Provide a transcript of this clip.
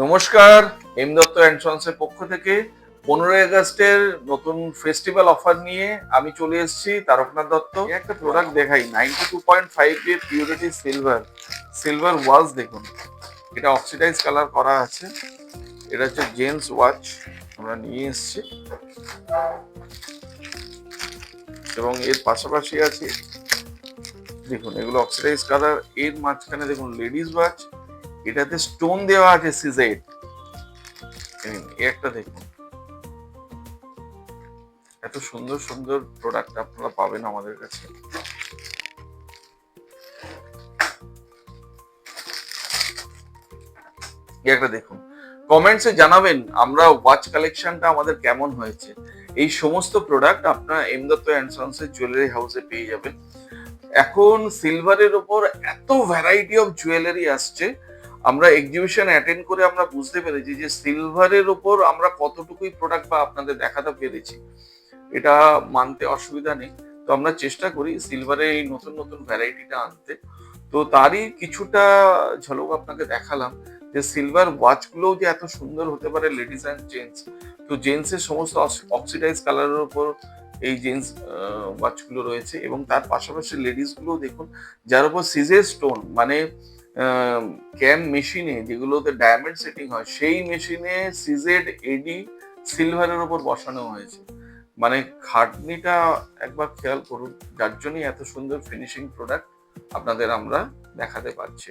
নমস্কার, M Dutta and সন্সের পক্ষ থেকে 15ই আগস্টের নতুন ফেস্টিভ্যাল অফার নিয়ে আমি চলে এসেছি। তারকনাথ দত্ত একটা প্রোডাক্ট দেখাই, 92.5 এর পিউরিটি সিলভার ওয়াচ। দেখুন, এটা অক্সিডাইজ কালার করা আছে। এটা হচ্ছে জেন্টস ওয়াচ, আমরা নিয়ে এসেছি। এবং এর পাশাপাশি আছে, দেখুন এগুলো অক্সিডাইজ কালার। এর মাঝখানে দেখুন লেডিস ওয়াচ, এটাতে স্টোন দেওয়া আছে সিজেড। একটা দেখুন, এত সুন্দর সুন্দর প্রোডাক্ট আপনারা পাবেন আমাদের কাছে। একটা দেখুন, কমেন্টসে জানাবেন আমরা ওয়াচ কালেকশনটা আমাদের কেমন হয়েছে। এই সমস্ত প্রোডাক্ট আপনারা এম দত্ত অ্যান্ড সন্সের জুয়েলারি হাউসে পেয়ে যাবেন। এখন সিলভারের উপর এত ভ্যারাইটি অফ জুয়েলারি আসছে, আমরা এক্সিবিশন অ্যাটেন্ড করে আমরা বুঝতে পেরেছি যে সিলভারের উপর আমরা কতটুকুই প্রোডাক্ট বা আপনাদের দেখাতে পেরেছি, এটা মানতে অসুবিধা নেই। তো আমরা চেষ্টা করি সিলভারে এই নতুন নতুন ভ্যারাইটিটা আনতে। তো তারই কিছুটা ঝলক আপনাকে দেখালাম, যে সিলভার ওয়াচগুলোও যে এত সুন্দর হতে পারে লেডিস অ্যান্ড জেন্টস। তো জেন্টসের সমস্ত অক্সিডাইজ কালারের উপর এই জেন্টস ওয়াচগুলো রয়েছে, এবং তার পাশাপাশি লেডিস গুলো দেখুন, যার উপর সিজের স্টোন, মানে ক্যাম মেশিনে যেগুলোতে ডায়মন্ড সেটিং হয়, সেই মেশিনে সিজেড এডি সিলভারের উপর বসানো হয়েছে। মানে খাটনিটা একবার খেয়াল করুন, যার জন্যই এত সুন্দর ফিনিশিং প্রোডাক্ট আপনাদের আমরা দেখাতে পারছি।